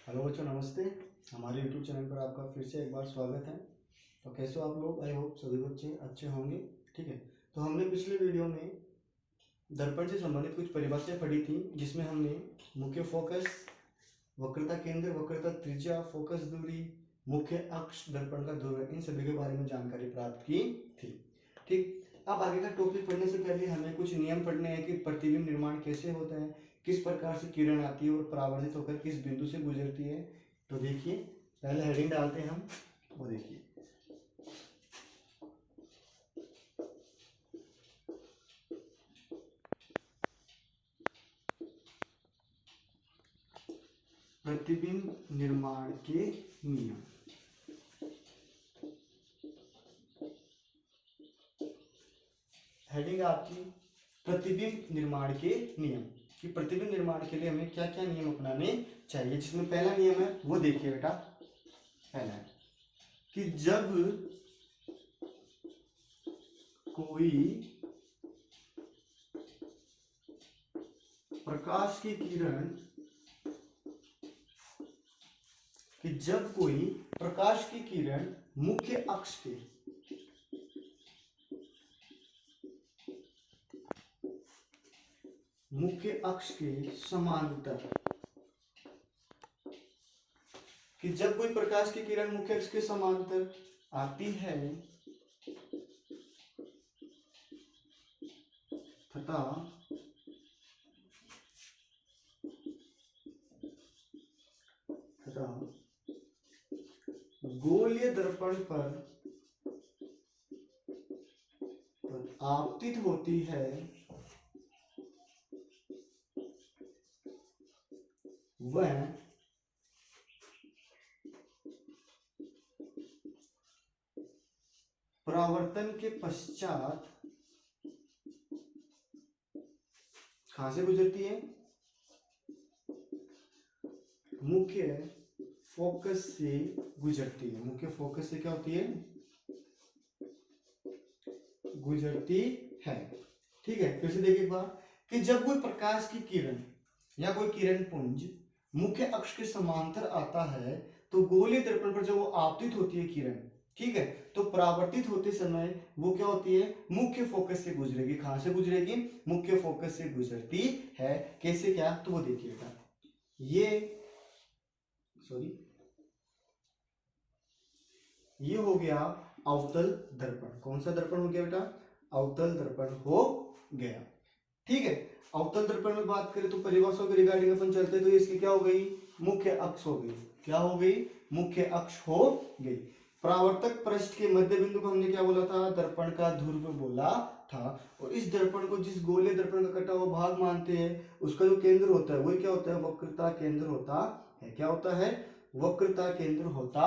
Hello बच्चों, नमस्ते। हमारे YouTube चैनल पर आपका फिर से एक बार स्वागत है। तो कैसे हो आप लोग? आई होप सभी बच्चे अच्छे होंगे। ठीक है, तो हमने पिछले वीडियो में दर्पण से संबंधित कुछ परिभाषाएं पढ़ी थी, जिसमें हमने मुख्य फोकस, वक्रता केंद्र, वक्रता त्रिज्या, फोकस दूरी, मुख्य अक्ष, दर्पण का ध्रुव, इन सभी के बारे में जानकारी प्राप्त की थी। ठीक, अब आगे का टॉपिक पढ़ने से पहले हमें कुछ नियम पढ़ने हैं कि प्रतिबिंब निर्माण कैसे होता है, किस प्रकार से किरण आती है और परावर्तित होकर किस बिंदु से गुजरती है। तो देखिए, पहले हेडिंग डालते हैं हम, वो देखिए, प्रतिबिंब निर्माण के नियम। हेडिंग आपकी प्रतिबिंब निर्माण के नियम, कि प्रतिबिंब निर्माण के लिए हमें क्या क्या नियम अपनाने चाहिए। जिसमें पहला नियम है वो देखिए बेटा, पहला है कि जब कोई प्रकाश की किरण, मुख्य अक्ष के समांतर, कि जब कोई प्रकाश की किरण मुख्य अक्ष के समांतर आती है तथा गोलीय दर्पण पर आपतित होती है, वह परावर्तन के पश्चात कहां से गुजरती है? मुख्य फोकस से गुजरती है। मुख्य फोकस से क्या होती है? गुजरती है। ठीक है, फिर से देखिए एक बार, कि जब कोई प्रकाश की किरण या कोई किरण पुंज मुख्य अक्ष के समांतर आता है तो गोलीय दर्पण पर जब वो आपतित होती है किरण, ठीक है, तो परावर्तित होते समय वो क्या होती है? मुख्य फोकस से गुजरेगी। कहां से गुजरेगी? मुख्य फोकस से गुजरती है। कैसे, क्या? तो वो देखिएगा, ये ये हो गया अवतल दर्पण। कौन सा दर्पण हो गया बेटा? अवतल दर्पण हो गया। ठीक है, अवतल दर्पण में बात करें तो परिभाषा के रिगार्डिंग अपन चलते, तो इसकी क्या हो गई? मुख्य अक्ष हो गई। क्या हो गई? मुख्य अक्ष हो गई। परावर्तक पृष्ठ के मध्य बिंदु को हमने क्या बोला था? दर्पण का ध्रुव बोला था। और इस दर्पण को जिस गोलीय दर्पण का कटा हुआ भाग मानते हैं, उसका जो केंद्र होता है वही क्या होता है? वक्रता केंद्र होता है। क्या होता है? वक्रता केंद्र होता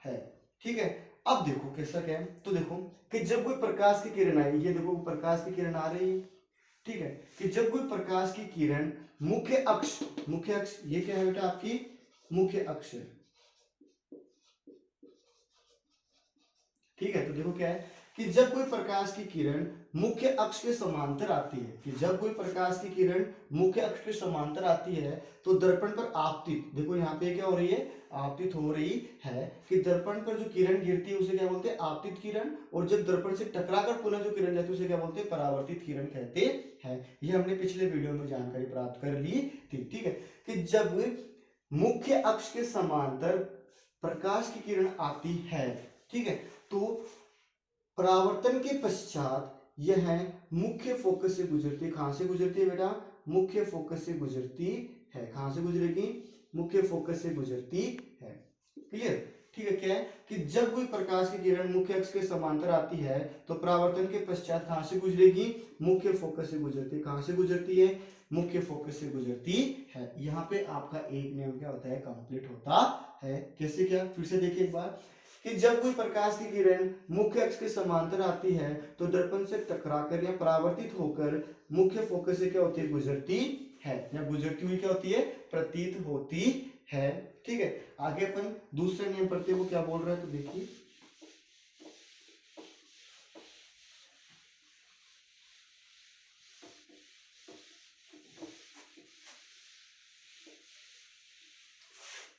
है। ठीक है, अब देखो कैसा क्या है, तो देखो कि जब कोई प्रकाश की किरण आई, ये देखो प्रकाश की किरण आ रही है, ठीक है, कि जब कोई प्रकाश की किरण मुख्य अक्ष, ये क्या है बेटा? आपकी मुख्य अक्ष है। ठीक है, तो देखो क्या है कि जब कोई प्रकाश की किरण मुख्य अक्ष के समांतर आती है, कि जब कोई प्रकाश की किरण मुख्य अक्ष के समांतर आती है तो दर्पण पर आपतित, देखो यहाँ पे क्या हो रही है? आपतित हो रही है। कि दर्पण पर जो किरण गिरती है उसे क्या बोलते हैं? आपतित किरण। और जब दर्पण से टकराकर पुनः जो किरण जाती है उसे क्या बोलते हैं? परावर्तित किरण कहते हैं। ये हमने पिछले वीडियो में जानकारी प्राप्त कर ली थी। ठीक है, कि जब मुख्य अक्ष के समांतर प्रकाश की किरण आती है, ठीक है, तो परावर्तन के पश्चात यह मुख्य फोकस से गुजरती है। कहां से गुजरती है बेटा? मुख्य फोकस से गुजरती है। कहां से गुजरेगी? मुख्य फोकस से गुजरती है। क्लियर? ठीक है, क्या है कि जब कोई प्रकाश की किरण मुख्य अक्ष के समांतर आती है तो परावर्तन के पश्चात कहां से गुजरेगी? मुख्य फोकस से गुजरती है। कहां से गुजरती है? मुख्य फोकस से गुजरती है। यहाँ पे आपका एक नियम क्या होता है? कंप्लीट होता है। कैसे, क्या? फिर से देखिए एक बार, कि जब कोई प्रकाश की किरण मुख्य अक्ष के समांतर आती है तो दर्पण से टकराकर या परावर्तित होकर मुख्य फोकस से क्या होती है? गुजरती है, या गुजरती हुई क्या होती है? प्रतीत होती है। ठीक है, आगे अपन दूसरे नियम पढ़ते हैं, वो क्या बोल रहा है, तो देखिए,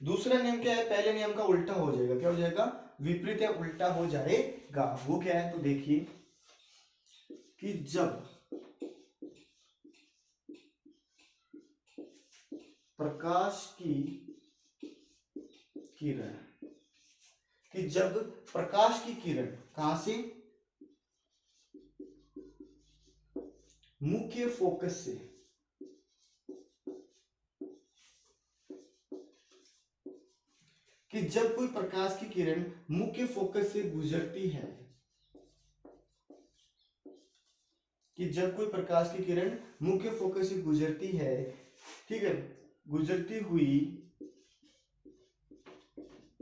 दूसरा नियम क्या है, पहले नियम का उल्टा हो जाएगा, क्या हो जाएगा, विपरीत या उल्टा हो जाएगा। वो क्या है, तो देखिए कि जब प्रकाश की किरण, कि जब प्रकाश की किरण कहां से, मुख्य फोकस से, कि जब कोई प्रकाश की किरण मुख्य फोकस से गुजरती है, कि जब कोई प्रकाश की किरण मुख्य फोकस से गुजरती है, ठीक है, गुजरती हुई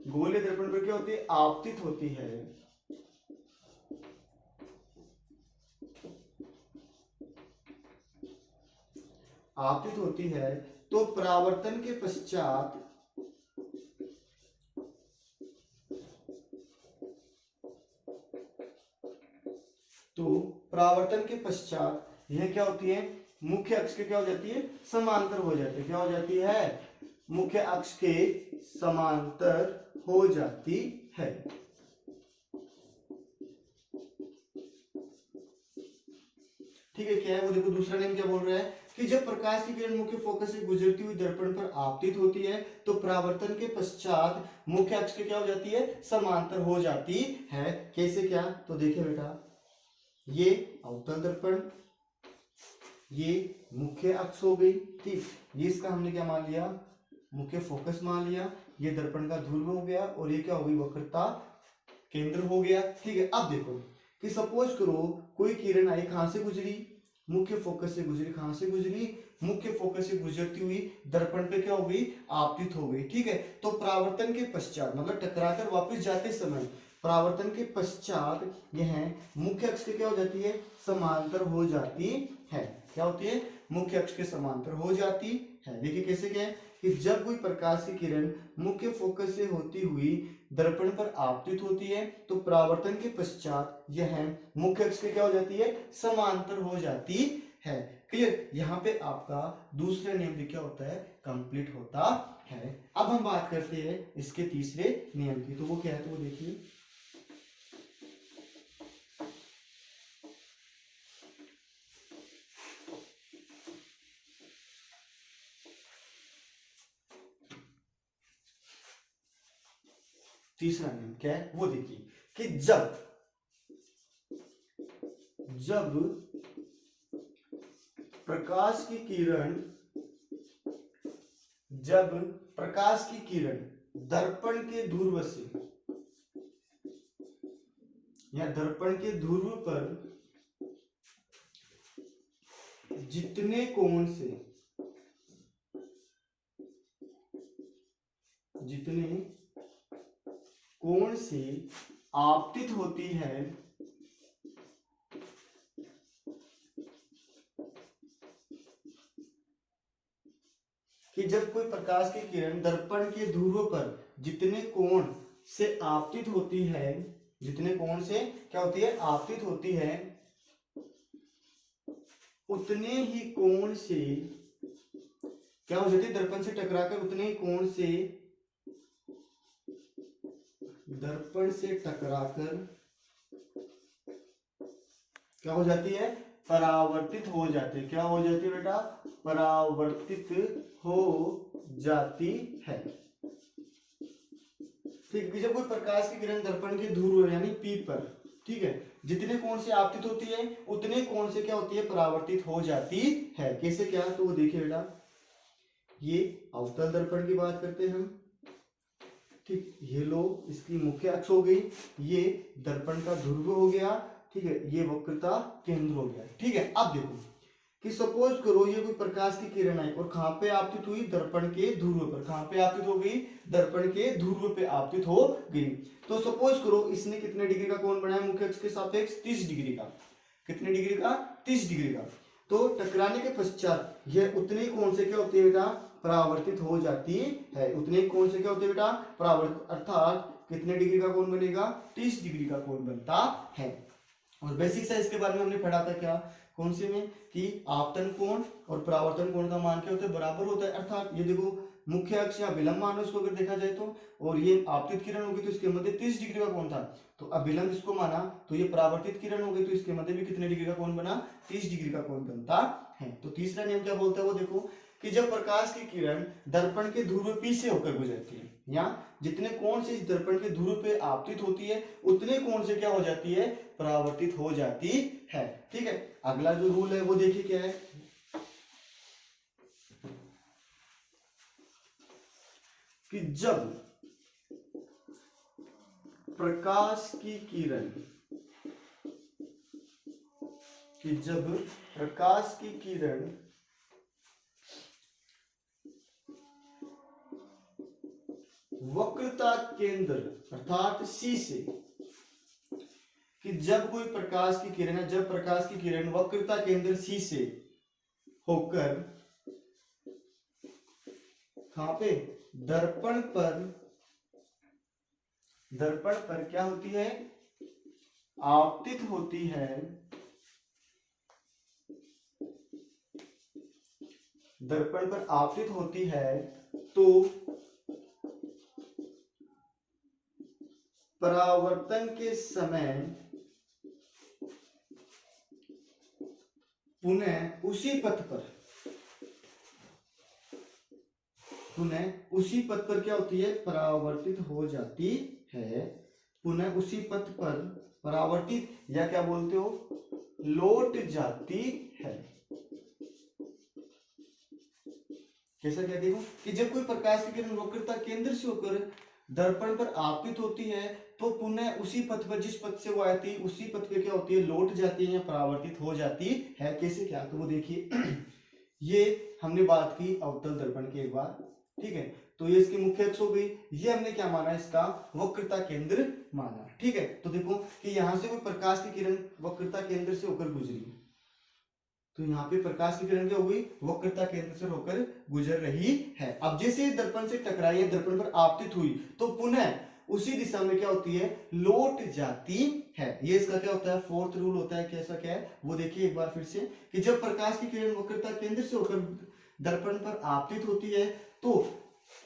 गोले दर्पण पर क्या होती है, आपतित होती है, आपतित होती है, तो परावर्तन के पश्चात यह क्या होती है, मुख्य अक्ष के क्या हो जाती है, समांतर हो जाती है, क्या हो जाती है, मुख्य अक्ष के समांतर हो जाती है। ठीक है, क्या है वो देखो, दूसरा नियम क्या बोल रहा है कि जब प्रकाश की किरण मुख्य फोकस से गुजरती हुई दर्पण पर आपतित होती है, तो परावर्तन के पश्चात मुख्य अक्ष के क्या हो जाती है, समांतर हो जाती है। कैसे, क्या, तो देखिए बेटा, ये अवतल दर्पण, ये मुख्य अक्ष हो गई, ठीक, ये इसका हमने क्या मान लिया, मुख्य फोकस मान लिया, ये दर्पण का ध्रुव हो गया, और ये क्या हो गई, वक्रता केंद्र हो गया। ठीक है, अब देखो कि सपोज करो कोई किरण आई, कहां से गुजरी, मुख्य फोकस से गुजरी, कहां से गुजरी, मुख्य फोकस से गुजरती हुई दर्पण पे क्या हो गई, आपतित हो गई। ठीक है, तो परावर्तन के पश्चात, मतलब टकराकर वापस जाते समय परावर्तन के पश्चात यह मुख्य अक्ष के क्या हो जाती है, समांतर हो जाती है। क्या होती है, मुख्य अक्ष के समांतर हो जाती है। देखिए कैसे, क्या है कि जब कोई प्रकाश की किरण मुख्य फोकस से होती हुई दर्पण पर आपतित होती है, तो परावर्तन के पश्चात यह मुख्य अक्ष के क्या हो जाती है, समांतर हो जाती है। क्लियर, यहाँ पे आपका दूसरा नियम भी क्या होता है, कंप्लीट होता है। अब हम बात करते हैं इसके तीसरे नियम की, तो वो क्या है, तो वो देखिए, तीसरा नियम क्या है, वो देखिए कि जब प्रकाश की किरण, जब प्रकाश की किरण दर्पण के ध्रुव से या दर्पण के ध्रुव पर जितने कोण से, जितने कोण से आपतित होती है, कि जब कोई प्रकाश की किरण दर्पण के ध्रुव पर जितने कोण से आपतित होती है, जितने कोण से क्या होती है, आपतित होती है, उतने ही कोण से क्या हो जाती है, दर्पण से टकराकर उतने ही कोण से, दर्पण से टकराकर क्या हो जाती है, परावर्तित हो जाती है। क्या हो जाती है बेटा, परावर्तित हो जाती है। ठीक है, जब कोई प्रकाश की किरण दर्पण के ध्रुव यानी पी पर, ठीक है, जितने कोण से आपतित होती है, उतने कोण से क्या होती है, परावर्तित हो जाती है। कैसे, क्या, तो वो देखिए बेटा, ये अवतल दर्पण की बात करते हैं हम, ठीक, ये लो इसकी मुख्य अक्ष हो गई, ये दर्पण का ध्रुव हो गया, ठीक है, ये वक्रता केंद्र हो गया। ठीक है, अब देखो कि सपोज करो ये कोई प्रकाश की किरण आई और कहां पे आपतित हुई, दर्पण के ध्रुव पर, कहां पे आपतित हो गई, दर्पण के ध्रुव पे आपतित हो गई। तो सपोज करो इसने कितने डिग्री का कोण बनाया, मुख्य अक्ष के सापेक्ष 30 डिग्री का, कितने डिग्री का, 30 डिग्री का। तो टकराने के पश्चात यह उतने कोण से क्या होती है बेटा, परावर्तित हो जाती है। उतने कोण से क्या होती है बेटा, परावर्तित, अर्थात कितने डिग्री का कोण बनेगा, 30 डिग्री का कोण बनता है। और बेसिक साइज के बारे में हमने पढ़ा था, क्या, कौन से में, कि आपतन कोण और परावर्तन कोण का मान क्या होता है, बराबर होता है। अर्थात ये देखो मुख्य अक्ष या विलंब मानो इसको अगर देखा जाए तो, और ये आपतित किरण होगी तो इसके मध्य 30 डिग्री का कोण था, तो अब विलंब इसको माना तो ये परावर्तित किरण हो गई, तो इसके मध्य भी कितने डिग्री का कोण बना, 30 डिग्री का कोण बनता है। तो तीसरा नियम क्या बोलता है वो देखो, कि जब प्रकाश की किरण दर्पण के ध्रुव P से होकर गुजरती है, या जितने कोण से इस दर्पण के ध्रुव पे आपतित होती है उतने कोण से क्या हो जाती है, परावर्तित हो जाती है। ठीक है, अगला जो रूल है वो देखिए क्या है, कि जब प्रकाश की किरण, कि जब प्रकाश की किरण वक्रता केंद्र अर्थात C से, कि जब कोई प्रकाश की किरण है, जब प्रकाश की किरण वक्रता केंद्र C से होकर कहां पे, दर्पण पर क्या होती है, आपतित होती है, दर्पण पर आपतित होती है, तो परावर्तन के समय पुनः उसी पथ पर क्या होती है, परावर्तित हो जाती है, पुनः उसी पथ पर परावर्तित या क्या बोलते हो, लौट जाती है। कैसा क्या देखो, कि जब कोई प्रकाश की किरण वक्रता केंद्र से होकर दर्पण पर आपतित होती है तो पुनः उसी पथ पर, जिस पथ से वो आई थी उसी पथ पे क्या होती है, लौट जाती है या परावर्तित हो जाती है। कैसे क्या, तो वो देखिए ये हमने बात की अवतल दर्पण की एक बार, ठीक है, तो ये इसकी मुख्य अक्ष हो गई, ये हमने क्या माना, इसका वक्रता केंद्र माना। ठीक है, तो देखो कि यहां से कोई प्रकाश की किरण वक्रता केंद्र से होकर गुजरी, तो यहाँ पे प्रकाश की किरण क्या हो गई, वक्रता केंद्र से होकर गुजर रही है। अब जैसे दर्पण से टकराई है, दर्पण पर आपतित हुई, तो पुनः उसी दिशा में क्या होती है, लौट जाती है। ये इसका क्या होता है, फोर्थ रूल होता है। कैसा क्या है वो देखिए एक बार फिर से, कि जब प्रकाश की किरण वक्रता केंद्र से होकर दर्पण पर आपतित होती है तो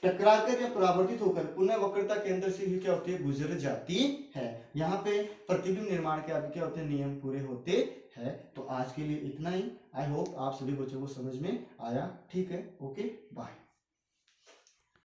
टकराकर या परावर्तित होकर पुनः वक्रता केंद्र से ही क्या होती है, गुजर जाती है। यहाँ पे प्रतिबिंब निर्माण के आगे क्या होते हैं, नियम पूरे होते हैं। तो आज के लिए इतना ही। आई होप आप सभी बच्चों को समझ में आया। ठीक है, ओके बाय।